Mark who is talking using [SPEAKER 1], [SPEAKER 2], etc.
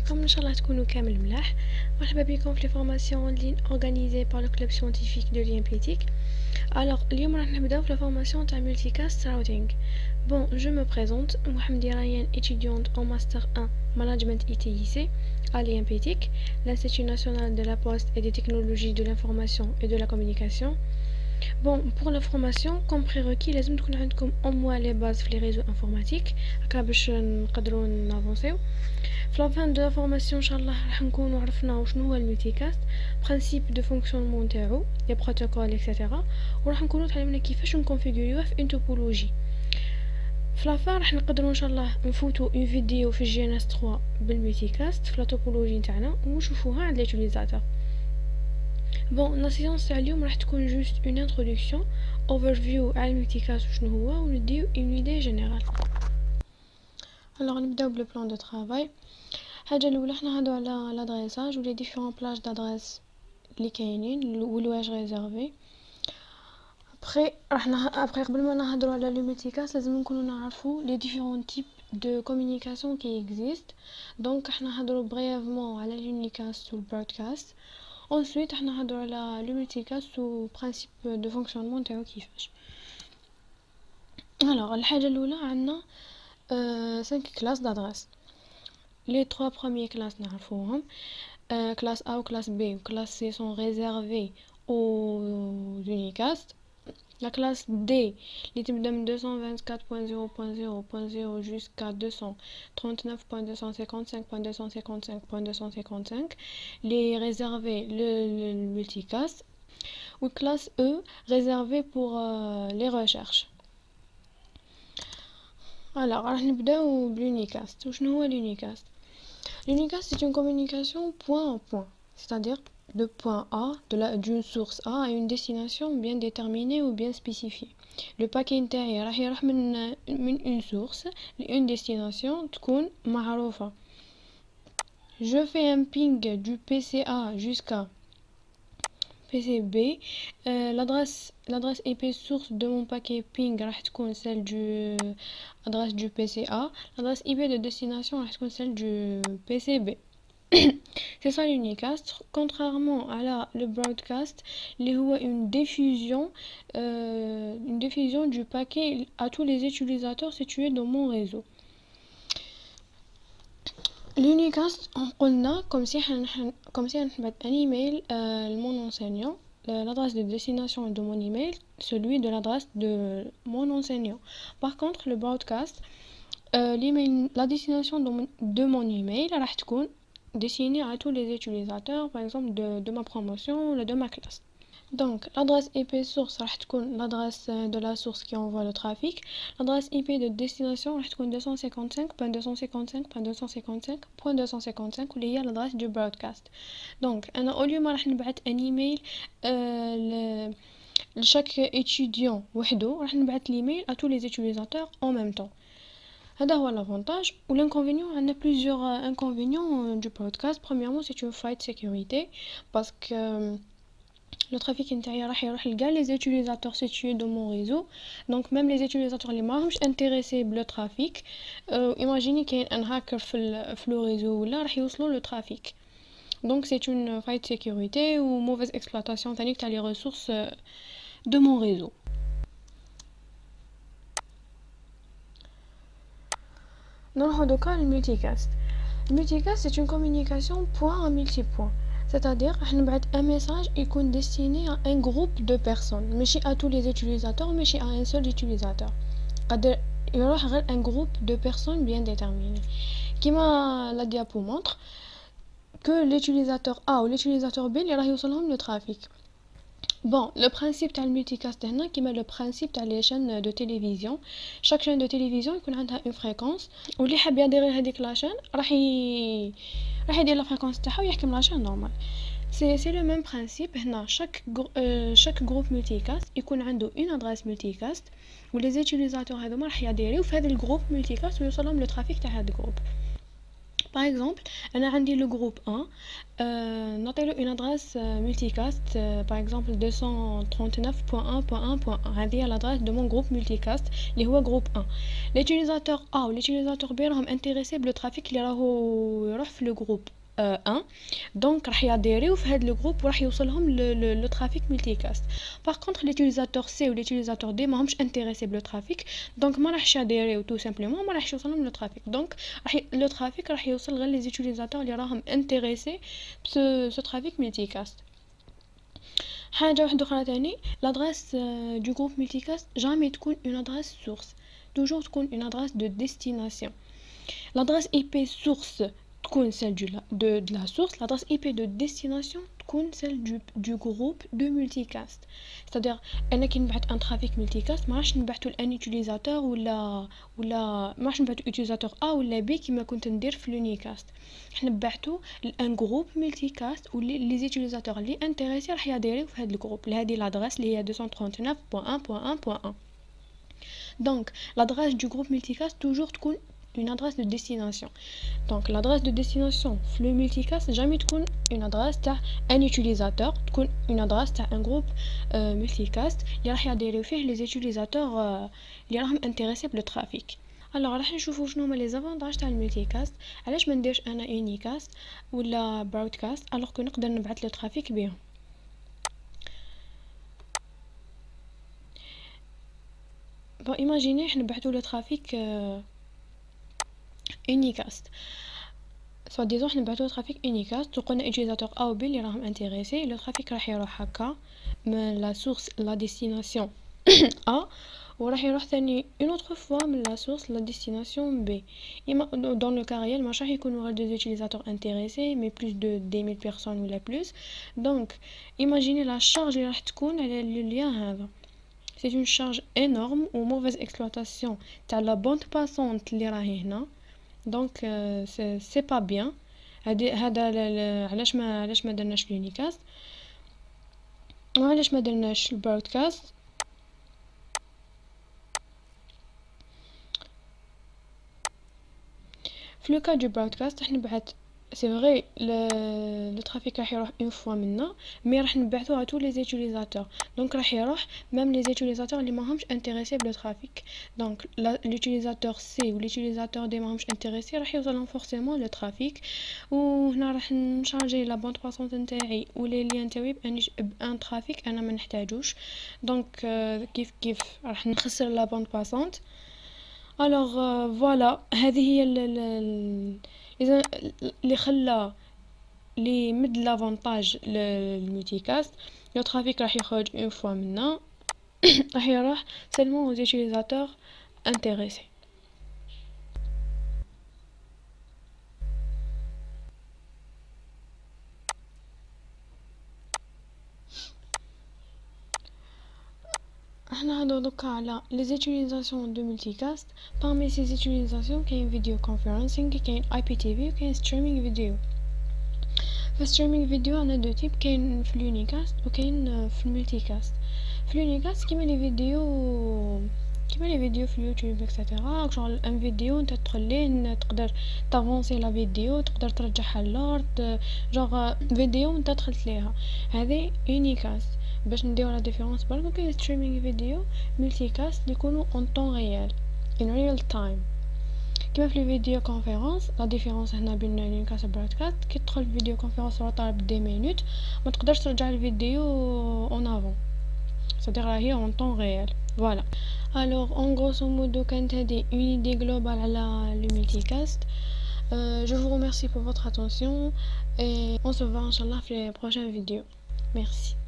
[SPEAKER 1] عليكم، ان شاء الله تكونوا كامل ملاح. مرحبا بكم في فورماسيون en ligne organisée par le club scientifique de l'IMPTIC. Alors اليوم راح نبداو في فورماسيون تاع multicast routing. Bon, je me présente, Mohamedi Ryan, étudiante en master 1 management ITIC à l'IMPTIC, l'Institut national de la poste et des technologies de l'information et de la communication. Bon, pour la formation, comme prérequis, لازم تكون عندكم au moins les bases في les réseaux informatiques هكا باش نقدروا نافونسيو. في la fin de la formation ان شاء الله راح نكونوا عرفنا شنو هو الملتيكاست، principe de fonctionnement نتاعو، les protocoles etc. وراح نكونوا تعلمنا كيفاش نكونفيغوريوه في une topologie. في la fin راح نقدروا ان شاء الله نفوتوا une vidéo في GNS 3 بالملتيكاست في la topologie نتاعنا ونشوفوها عند l'utilisateur. Bon, la séance تاع اليوم راح تكون juste une introduction overview على الملتيكاست وشنو هو ونديو une idée générale. Alors نبداو بلو بلان دو travail. الحاجه الاولى حنا نهضروا على لادريساج ولي ديفيرون بلاج دادريس اللي كاينين والواج ريزيرفي. après قبل ما نهضروا على لو ملتيكاست لازم نكونوا نعرفوا لي ديفيرون تيب de communication qui existe. Donc احنا نهضروا brièvement على l'unicast ou le broadcast. Ensuite احنا نهضروا على le multicast و principe de fonctionnement نتاعو كيفاش. alors الحاجه الاولى عندنا 5 classes d'adresse. Les 3 premières classes نعرفوهم. classe A ou classe B ou classe C sont réservées aux unicast. La classe D اللي تبدا من 224.0.0.0 jusqu'à 239.255.255.255 les réservés le multicast. Ou classe E réservée pour les recherches. Alors راح نبداو بالunicast. وشنو هو l'unicast؟ L'unicast c'est une communication point en point, c'est-à-dire de point A, d'une source A à une destination bien déterminée ou bien spécifiée. Le paquet intérieur راح يروح من une source une destination تكون معروفة. Je fais un ping du PC A jusqu'à PC B. L'adresse IP source de mon paquet ping راح تكون celle du adresse du PC A. L'adresse IP de destination راح تكون celle du PC B. C'est ça l'unicast, contrairement à le broadcast اللي هو une diffusion du paquet à tous les utilisateurs situés dans mon réseau. L'unicast قلنا comme si نبعث un email à mon enseignant, l'adresse de destination de mon email, celui de l'adresse de mon enseignant. Par contre le broadcast, l'email, la destination de mon email راح تكون destiné à tous les utilisateurs, par exemple de ma promotion ou de ma classe. Donc l'adresse IP source راح تكون l'adresse de la source qui envoie le trafic. L'adresse IP de destination راح تكون 255.255.255.255 واللي هي l'adresse du broadcast. Donc أنا au lieu ما راح نبعث un email لchaque étudiant وحده راح نبعث l'email à tous les utilisateurs en même temps. هذا هو l'avantage. ou l'inconvénient, on a plusieurs inconvénients du broadcast. Premièrement, c'est une faille de sécurité parce que le trafic intérieur راح يروح لكاع les utilisateurs situés dans mon réseau. Donc même les utilisateurs اللي ماهمش intéressés بلو trafic, imaginez كاين un hacker في le réseau ولا راح يوصلوا le trafic. Donc c'est une faille de sécurité ou mauvaise exploitation تاع les ressources de mon réseau. نروحو دوكا للملتيكاست. الملتيكاست c'est une communication point à multipoint, c'est-à-dire راح نبعث un message يكون destiné à un groupe de personnes, ماشي à tous les utilisateurs, ماشي à un seul utilisateur. قادر يروح غير un groupe de personnes bien déterminé. كيما la diapo montre que l'utilisateur A ou l'utilisateur B اللي راح يوصلهم le trafic. Bon, le principe تاع الملتيكاست هنا كيما le principe تاع les chaînes de télévision. chaque chaîne de télévision يكون عندها une fréquence واللي حاب يدير هذيك la chaîne راح يدير la fréquence تاعها ويحكم la chaîne normale. c'est le même principe هنا. chaque groupe multicast يكون عنده une adresse multicast و les utilisateurs هذوما راح يديروا في هذا الجروب multicast ويوصلهم le trafic تاع هذا الجروب. Par exemple, أنا عندي le groupe 1 نعطيله une adresse multicast par exemple 239.1.1.1 هذه هي l'adresse de mon groupe multicast اللي هو groupe 1. l'utilisateur A و l'utilisateur B راهم intéressés بالترافيك اللي راهو يروح في le groupe 1 دونك راح ياديريو في هذا الجروب وراح يوصلهم لو ترافيك ملتيكاست. باغ كونطخ ليوتيليزاتور سي و ليوتيليزاتور دي ماهمش انتريسي بلو ترافيك دونك ما راحش ياديريو تو سامبلومون ما راحش يوصلهم لو ترافيك دونك لو ترافيك راح يوصل غير لي زيوتيليزاتور اللي راهم انتريسي بسو ترافيك ملتيكاست. حاجه واحده اخرى تاني لادريس دو جروب ملتيكاست جامي تكون اون ادريس سورس توجور تكون اون ادريس دو ديستيناسيون. l'adresse IP source تكون celle de la source, l'adresse IP de destination تكون celle du groupe de multicast. C'est-à-dire أنا كي نبعث un trafic multicast ما راحش نبعثو لأن utilisateur ولا ما راحش نبعثو utilisateur A ولا B كيما كنت ندير في l'unicast. احنا نبعثو لأن groupe multicast و les utilisateurs اللي intéressés راح ياديريو في هذا الجروب لهذه l'adresse اللي هي 239.1.1.1. Donc l'adresse du groupe multicast toujours تكون une adresse de destination. Donc l'adresse de destination le multicast jamais تكون une adresse تاع un utilisateur تكون une adresse تاع un groupe multicast اللي راح يديروا فيه les utilisateurs اللي راهم intéressés بالترافيك. alors راح نشوفوا شنو هما لي زافونتاج تاع الملتيكاست علاش ما نديرش انا يونيكاست ولا برودكاست alors que نقدر نبعث لو ترافيك بهم. bon imaginez احنا نبعثوا لو ترافيك unicast soit disons احنا نبعثوا ترافيك unicast وقلنا utilisateur A ou B اللي راهم انتريسي لو ترافيك راح يروح هكا من لا سورس لا ديستيناسيون A وراح يروح ثاني une autre fois من لا سورس لا ديستيناسيون B. dans le cas réel مش راح يكونوا غير des utilisateurs intéressés mais plus de 10 000 personnes ولا plus. donc imaginez la charge اللي راح تكون على le lien هذا. c'est une charge énorme ou mauvaise exploitation تاع la bande passante اللي راهي هنا. donc c'est pas bien. هذا علاش ما درناش اليونيكاست وعلاش ما درناش البرودكاست. في لو كا دو برودكاست راح نبعث سي فري لو ترافيك راح يروح اون فوا منا مي راح نبعثوه ا تو لي زيوتيليزاتور دونك راح يروح ميم لي زيوتيليزاتور اللي ماهمش انتريسي بلو ترافيك. دونك لوتيليزاتور سي و لوتيليزاتور دي ماهمش انتريسي راح يوصلهم فورسيمون لو ترافيك وهنا راح نشارجي لا بوند باسونت نتاعي ولي ليان تاعي بان ترافيك انا ما نحتاجوش. دونك كيف راح نخسر لا بوند باسونت. alors voilà هذه هي اللي خلى لي مد لافونتاج للملتيكاست. لو ترافيك راح يخرج اون فوا منا راح يروح seulement aux utilisateurs intéressés. احنا هادو دوكا على les utilisations de multicast. parmi ces utilisations كاين فيديو كونفرنسينغ كاين IPTV وكاين ستريمينغ فيديو. في ستريمينغ فيديو انا دو تيب كاين في اليونيكاست وكاين في الملتيكاست. في اليونيكاست كيما لي فيديو في اليوتيوب اكسيتيرا شغل ان فيديو انت تدخل ليه تقدر تافونسي لا فيديو تقدر ترجعها للورد جوغ فيديو انت دخلت ليها هذه يونيكاست. باش نديرو لا ديفيرونس برك كاين ستريمينغ فيديو ملتيكاست اللي يكونوا اون طون ريال ان ريال تايم كيما في الفيديو كونفرنس. لا ديفيرونس هنا بين اليونيكاست والبرودكاست كي تدخل فيديو كونفرنس راه طالب 10 مينوت ما تقدرش ترجع الفيديو اون افون c'est-à-dire هي اون طون ريال. فوالا alors en grosso modo كانت هذه une idée globale على le multicast. je vous remercie pour votre attention et on se voit inchallah في les prochaines vidéos. merci.